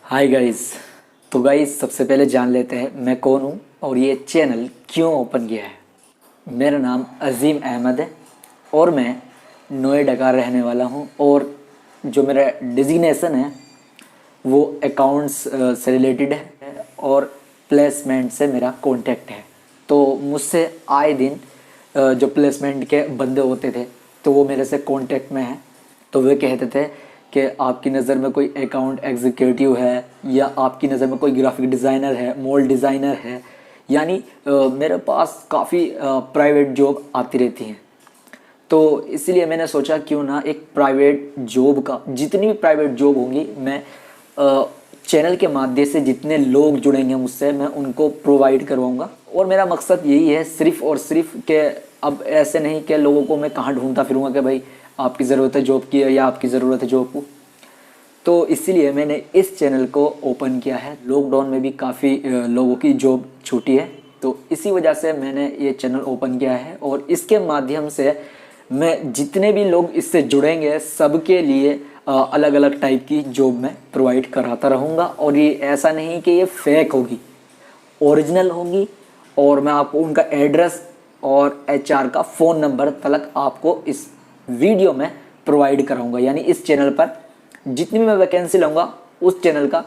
Hi guys. तो guys सबसे पहले जान लेते हैं मैं कौन हूँ और ये चैनल क्यों ओपन किया है। मेरा नाम अज़ीम अहमद है और मैं नोएडा का रहने वाला हूँ और जो मेरा डिजिग्नेशन है वो अकाउंट्स से रिलेटेड है और प्लेसमेंट से मेरा कॉन्टेक्ट है। तो मुझसे आए दिन जो प्लेसमेंट के बंदे होते थे तो वो मेरे से कांटेक्ट में हैं। तो वे कहते थे कि आपकी नज़र में कोई अकाउंट एग्जीक्यूटिव है या आपकी नज़र में कोई ग्राफिक डिज़ाइनर है, मोल्ड डिज़ाइनर है, यानी मेरे पास काफ़ी प्राइवेट जॉब आती रहती हैं। तो इसलिए मैंने सोचा क्यों ना एक प्राइवेट जॉब का, जितनी भी प्राइवेट जॉब होंगी मैं चैनल के माध्यम से जितने लोग जुड़ेंगे मुझसे मैं उनको प्रोवाइड करवाऊंगा। और मेरा मकसद यही है सिर्फ़ और सिर्फ कि अब ऐसे नहीं कि लोगों को मैं कहाँ ढूंढता फिरूंगा कि भाई आपकी ज़रूरत है जॉब की या आपकी ज़रूरत है जॉब को। तो इसीलिए मैंने इस चैनल को ओपन किया है। लॉकडाउन में भी काफ़ी लोगों की जॉब छूटी है, तो इसी वजह से मैंने ये चैनल ओपन किया है और इसके माध्यम से मैं जितने भी लोग इससे जुड़ेंगे सबके लिए अलग अलग टाइप की जॉब मैं प्रोवाइड कराता रहूँगा। और ये ऐसा नहीं कि ये फेक होगी, ओरिजिनल होगी। और मैं आपको उनका एड्रेस और एचआर का फ़ोन नंबर तलक आपको इस वीडियो में प्रोवाइड कराऊंगा। यानी इस चैनल पर जितनी भी मैं वैकेंसी लूँगा उस चैनल का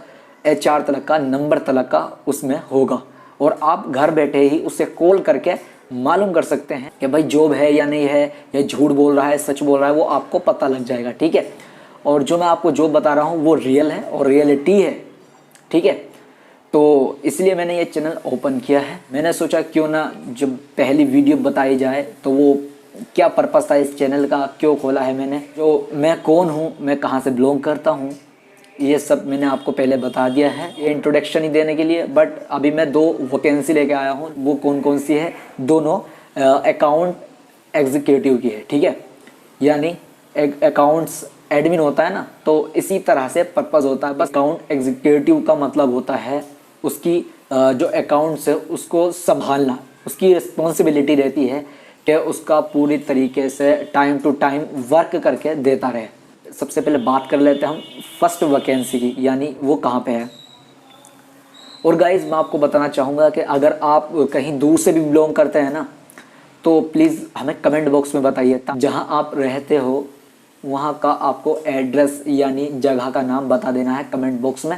एचआर तलक का नंबर तलक का उसमें होगा और आप घर बैठे ही उससे कॉल करके मालूम कर सकते हैं कि भाई जॉब है या नहीं है, या झूठ बोल रहा है सच बोल रहा है, वो आपको पता लग जाएगा। ठीक है। और जो मैं आपको जॉब बता रहा हूँ वो रियल है और रियलिटी है। ठीक है। तो इसलिए मैंने ये चैनल ओपन किया है। मैंने सोचा क्यों ना जब पहली वीडियो बताई जाए तो वो क्या पर्पस था इस चैनल का, क्यों खोला है मैंने, जो मैं कौन हूँ, मैं कहाँ से बिलोंग करता हूँ, ये सब मैंने आपको पहले बता दिया है ये इंट्रोडक्शन ही देने के लिए। बट अभी मैं 2 वैकेंसी लेके आया हूँ। वो कौन कौन सी है? दोनों अकाउंट एग्जीक्यूटिव की है। ठीक है। यानी अकाउंट्स एडमिन होता है ना, तो इसी तरह से पर्पस होता है। बस अकाउंट एग्जीक्यूटिव का मतलब होता है उसकी जो अकाउंट्स है उसको संभालना, उसकी रिस्पॉन्सिबिलिटी रहती है कि उसका पूरी तरीके से टाइम टू टाइम वर्क करके देता रहे। सबसे पहले बात कर लेते हैं हम फर्स्ट वैकेंसी की, यानी वो कहाँ पे है। और गाइज मैं आपको बताना चाहूँगा कि अगर आप कहीं दूर से भी बिलोंग करते हैं ना तो प्लीज़ हमें कमेंट बॉक्स में बताइए। जहाँ आप रहते हो वहाँ का आपको एड्रेस यानी जगह का नाम बता देना है कमेंट बॉक्स में।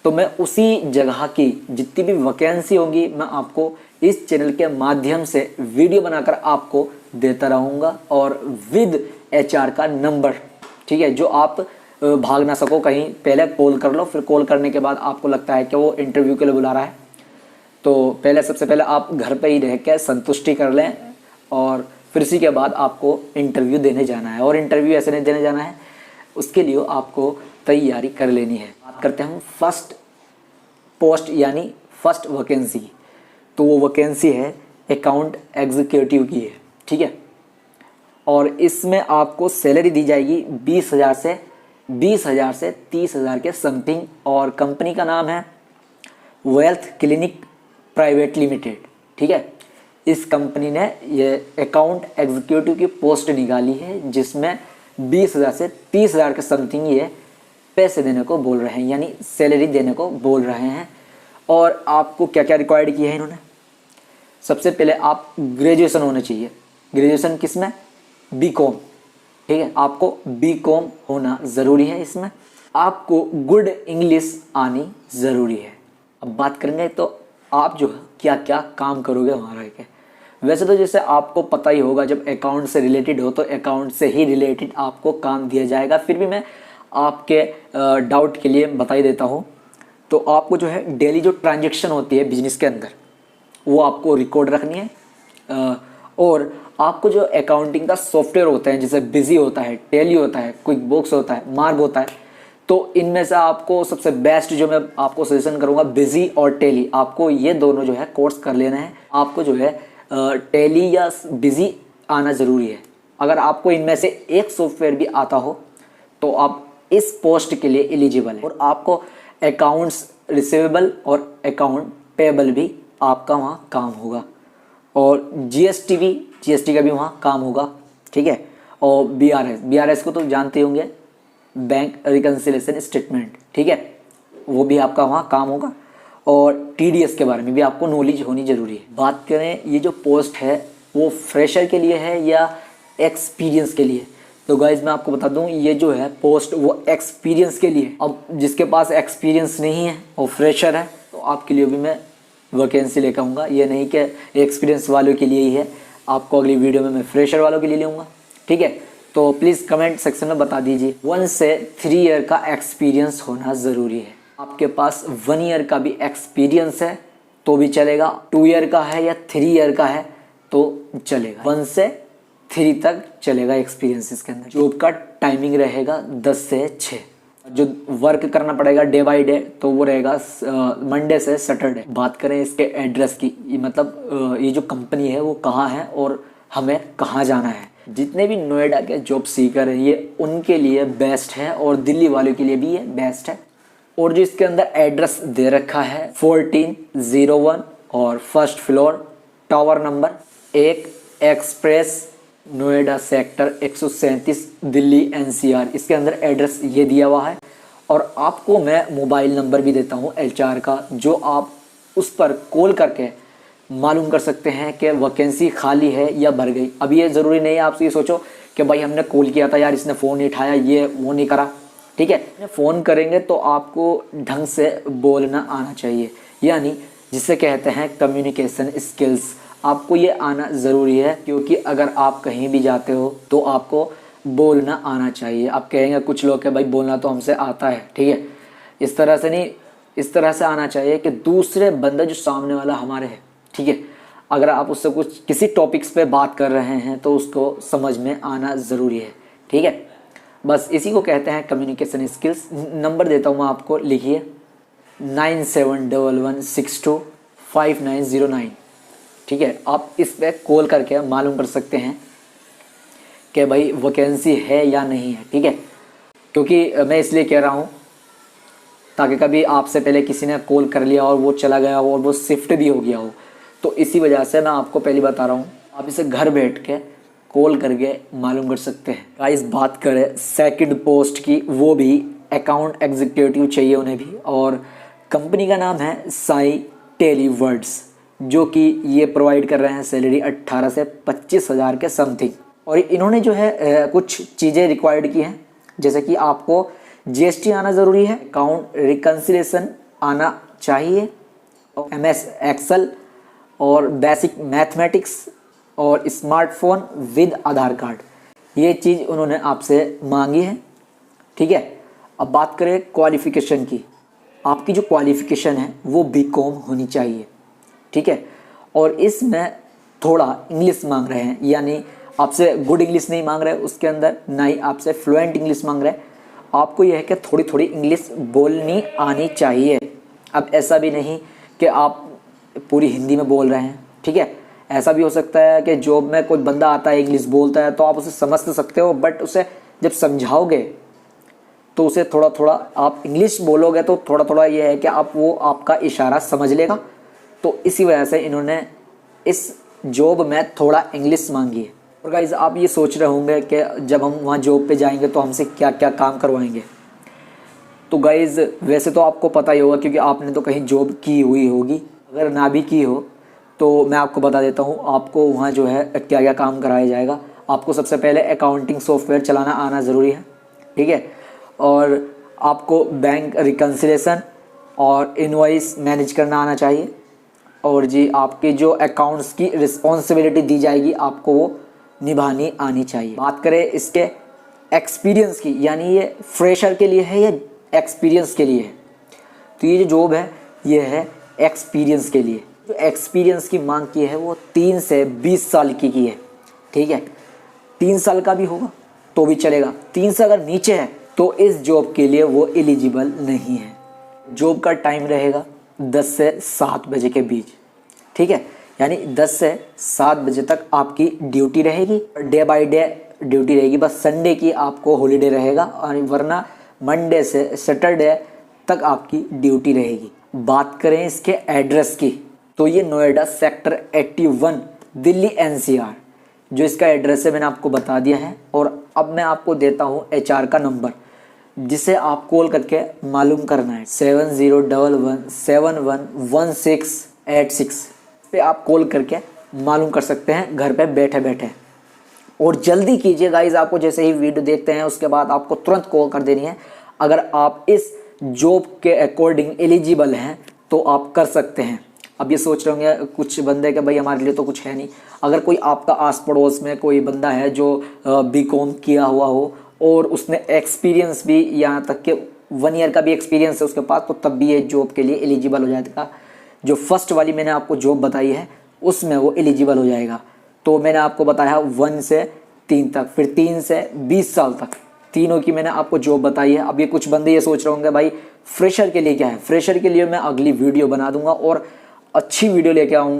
तो मैं उसी जगह की जितनी भी वैकेंसी होंगी मैं आपको इस चैनल के माध्यम से वीडियो बनाकर आपको देता रहूँगा और विद एचआर का नंबर। ठीक है। जो आप भाग ना सको कहीं, पहले कॉल कर लो, फिर कॉल करने के बाद आपको लगता है कि वो इंटरव्यू के लिए बुला रहा है तो पहले सबसे पहले आप घर पे ही रह के संतुष्टि कर लें और फिर इसी के बाद आपको इंटरव्यू देने जाना है। और इंटरव्यू ऐसे नहीं देने जाना है, उसके लिए आपको तैयारी कर लेनी है। बात करते हैं हम फर्स्ट पोस्ट यानी फर्स्ट वैकेंसी की। तो वो वैकेंसी है अकाउंट एग्जीक्यूटिव की है। ठीक है। और इसमें आपको सैलरी दी जाएगी 20,000 से 30,000 के समथिंग। और कंपनी का नाम है वेल्थ क्लिनिक प्राइवेट लिमिटेड। ठीक है। इस कंपनी ने ये अकाउंट एग्जीक्यूटिव की पोस्ट निकाली है जिसमें 20,000 से 30,000 के समथिंग ये पैसे देने को बोल रहे हैं, यानी सैलरी देने को बोल रहे हैं। और आपको क्या क्या रिक्वायर्ड किया है इन्होंने? सबसे पहले आप ग्रेजुएशन होना चाहिए। ग्रेजुएशन किस में? बीकॉम। ठीक है। आपको बीकॉम होना ज़रूरी है। इसमें आपको गुड इंग्लिश आनी ज़रूरी है। अब बात करेंगे तो आप जो है क्या क्या काम करोगे वहाँ रह के। वैसे तो जैसे आपको पता ही होगा जब अकाउंट से रिलेटेड हो तो अकाउंट से ही रिलेटेड आपको काम दिया जाएगा। फिर भी मैं आपके डाउट के लिए बता ही देता हूँ। तो आपको जो है डेली जो ट्रांजेक्शन होती है बिजनेस के अंदर वो आपको रिकॉर्ड रखनी है। और आपको जो अकाउंटिंग का सॉफ्टवेयर होता है जैसे बिजी होता है, टैली होता है, क्विक बुक्स होता है, मार्ग होता है, तो इनमें से आपको सबसे बेस्ट जो मैं आपको सजेशन करूंगा बिजी और टैली, आपको ये दोनों जो है कोर्स कर लेना है। आपको जो है टैली या बिजी आना ज़रूरी है। अगर आपको इनमें से एक सॉफ्टवेयर भी आता हो तो आप इस पोस्ट के लिए एलिजिबल है। और आपको अकाउंट्स रिसीवेबल और अकाउंट पेबल भी आपका वहाँ काम होगा। और जीएसटी का भी वहाँ काम होगा। ठीक है। और बीआरएस को तो जानते होंगे, बैंक रिकन्सिलेशन स्टेटमेंट। ठीक है। वो भी आपका वहाँ काम होगा, और TDS के बारे में भी आपको नॉलेज होनी ज़रूरी है। बात करें ये जो पोस्ट है वो फ्रेशर के लिए है या एक्सपीरियंस के लिए, तो गाइज मैं आपको बता दूं ये जो है पोस्ट वो एक्सपीरियंस के लिए। अब जिसके पास एक्सपीरियंस नहीं है और फ्रेशर है तो आपके लिए भी मैं वैकेंसी लेकर आऊँगा। ये नहीं कि एक्सपीरियंस वालों के लिए ही है, आपको अगली वीडियो में मैं फ्रेशर वालों के लिए लूँगा। ठीक है, तो प्लीज़ कमेंट सेक्शन में बता दीजिए। 1 से 3 ईयर का एक्सपीरियंस होना ज़रूरी है। आपके पास 1 ईयर का भी एक्सपीरियंस है तो भी चलेगा, 2 ईयर का है या 3 ईयर का है तो चलेगा, 1 से 3 तक चलेगा एक्सपीरियंस। इसके अंदर जॉब का टाइमिंग रहेगा 10 से 6। जो वर्क करना पड़ेगा डे बाय डे तो वो रहेगा मंडे से सैटरडे। बात करें इसके एड्रेस की, मतलब ये जो कंपनी है वो कहाँ है और हमें कहाँ जाना है। जितने भी नोएडा के जॉब सीकर हैं ये उनके लिए बेस्ट है और दिल्ली वालों के लिए भी ये बेस्ट है। और जो इसके अंदर एड्रेस दे रखा है 1401 और first floor, tower number 1, express, Noida sector 137, Delhi NCR। इसके अंदर एड्रेस ये दिया हुआ है। और आपको मैं मोबाइल नंबर भी देता हूँ HR का, जो आप उस पर कॉल करके मालूम कर सकते हैं कि वैकेंसी खाली है या भर गई। अब ये ज़रूरी नहीं है आप ये सोचो कि भाई हमने कॉल किया था यार इसने फ़ोन नहीं उठाया, ये वो नहीं करा। ठीक है, फ़ोन करेंगे तो आपको ढंग से बोलना आना चाहिए, यानी जिसे कहते हैं कम्युनिकेशन स्किल्स। आपको ये आना ज़रूरी है, क्योंकि अगर आप कहीं भी जाते हो तो आपको बोलना आना चाहिए। आप कहेंगे कुछ लोग के भाई बोलना तो हमसे आता है, ठीक है, इस तरह से नहीं, इस तरह से आना चाहिए कि दूसरे बंदा जो सामने वाला हमारे है, ठीक है, अगर आप उससे कुछ किसी टॉपिक्स पे बात कर रहे हैं तो उसको समझ में आना ज़रूरी है। ठीक है, बस इसी को कहते हैं कम्युनिकेशन स्किल्स। नंबर देता हूँ मैं आपको, लिखिए 9711625909। ठीक है, आप इस पे कॉल करके मालूम कर सकते हैं कि भाई वैकेंसी है या नहीं है। ठीक है, क्योंकि मैं इसलिए कह रहा हूँ ताकि कभी आपसे पहले किसी ने कॉल कर लिया और वो चला गया हो और वो शिफ्ट भी हो गया हो, तो इसी वजह से मैं आपको पहले बता रहा हूँ, आप इसे घर बैठ के कॉल करके मालूम कर सकते हैं। गाइस बात करें सेकंड पोस्ट की, वो भी अकाउंट एग्जीक्यूटिव चाहिए उन्हें भी, और कंपनी का नाम है साई टेलीवर्ड्स, जो कि ये प्रोवाइड कर रहे हैं सैलरी 18 से 25 हज़ार के समथिंग। और इन्होंने जो है कुछ चीज़ें रिक्वायर्ड की हैं, जैसे कि आपको GST आना ज़रूरी है, अकाउंट रिकन्सिलेशन आना चाहिए, और MS एक्सेल और बेसिक मैथमेटिक्स और स्मार्टफोन विद आधार कार्ड, ये चीज़ उन्होंने आपसे मांगी है। ठीक है, अब बात करें क्वालिफ़िकेशन की, आपकी जो क्वालिफ़िकेशन है वो BCom होनी चाहिए। ठीक है, और इसमें थोड़ा इंग्लिश मांग रहे हैं, यानी आपसे गुड इंग्लिश नहीं मांग रहे उसके अंदर, ना ही आपसे फ्लुएंट इंग्लिश मांग रहे हैं। आपको यह है कि थोड़ी थोड़ी इंग्लिश बोलनी आनी चाहिए। अब ऐसा भी नहीं कि आप पूरी हिंदी में बोल रहे हैं। ठीक है, ऐसा भी हो सकता है कि जॉब में कोई बंदा आता है इंग्लिश बोलता है तो आप उसे समझ तो सकते हो, बट उसे जब समझाओगे तो उसे थोड़ा थोड़ा आप इंग्लिश बोलोगे तो थोड़ा थोड़ा ये है कि आप वो आपका इशारा समझ लेगा। तो इसी वजह से इन्होंने इस जॉब में थोड़ा इंग्लिश मांगी है। और गाइस आप ये सोच रहे होंगे कि जब हम वहाँ जॉब पे जाएंगे तो हमसे क्या क्या काम करवाएंगे। तो गाइस वैसे तो आपको पता ही होगा, क्योंकि आपने तो कहीं जॉब की हुई होगी। अगर ना भी की हो तो मैं आपको बता देता हूँ आपको वहाँ जो है क्या क्या काम कराया जाएगा। आपको सबसे पहले अकाउंटिंग सॉफ्टवेयर चलाना आना ज़रूरी है। ठीक है, और आपको बैंक रिकन्सिलेशन और इनवॉइस मैनेज करना आना चाहिए। और जी आपके जो अकाउंट्स की रिस्पॉन्सिबिलिटी दी जाएगी आपको वो निभानी आनी चाहिए। बात करें इसके एक्सपीरियंस की, यानी ये फ्रेशर के लिए है या एक्सपीरियंस के लिए है, तो ये जो जॉब है ये है एक्सपीरियंस के लिए। जो एक्सपीरियंस की मांग की है वो 3 से 20 साल की है। ठीक है, 3 साल का भी होगा तो भी चलेगा, 3 से अगर नीचे है तो इस जॉब के लिए वो एलिजिबल नहीं है। जॉब का टाइम रहेगा 10 से 7 बजे के बीच। ठीक है, यानी 10 से 7 बजे तक आपकी ड्यूटी रहेगी, डे बाय डे ड्यूटी रहेगी। बस संडे की आपको हॉलीडे रहेगा, और वरना मंडे से सैटरडे तक आपकी ड्यूटी रहेगी। बात करें इसके एड्रेस की, तो ये नोएडा सेक्टर 81 दिल्ली NCR जो इसका एड्रेस है मैंने आपको बता दिया है। और अब मैं आपको देता हूँ HR का नंबर, जिसे आप कॉल करके मालूम करना है। 7011711686 पे आप कॉल करके मालूम कर सकते हैं घर पे बैठे बैठे। और जल्दी कीजिए गाइज, आपको जैसे ही वीडियो देखते हैं उसके बाद आपको तुरंत कॉल कर देनी है। अगर आप इस जॉब के अकॉर्डिंग एलिजिबल हैं तो आप कर सकते हैं। अब ये सोच रहे होंगे कुछ बंदे कि भाई हमारे लिए तो कुछ है नहीं। अगर कोई आपका आस पड़ोस में कोई बंदा है जो बीकॉम किया हुआ हो और उसने एक्सपीरियंस भी, यहाँ तक कि 1 ईयर का भी एक्सपीरियंस है उसके पास, तो तब भी ये जॉब के लिए एलिजिबल हो जाएगा। जो फर्स्ट वाली मैंने आपको जॉब बताई है उसमें वो एलिजिबल हो जाएगा। तो मैंने आपको बताया 1 से 3 तक, फिर 3 से 20 साल तक, तीनों की मैंने आपको जॉब बताई है। अब ये कुछ बंदे ये सोच रहे होंगे भाई फ्रेशर के लिए क्या है। फ्रेशर के लिए मैं अगली वीडियो बना दूंगा और अच्छी वीडियो लेके आऊँगा।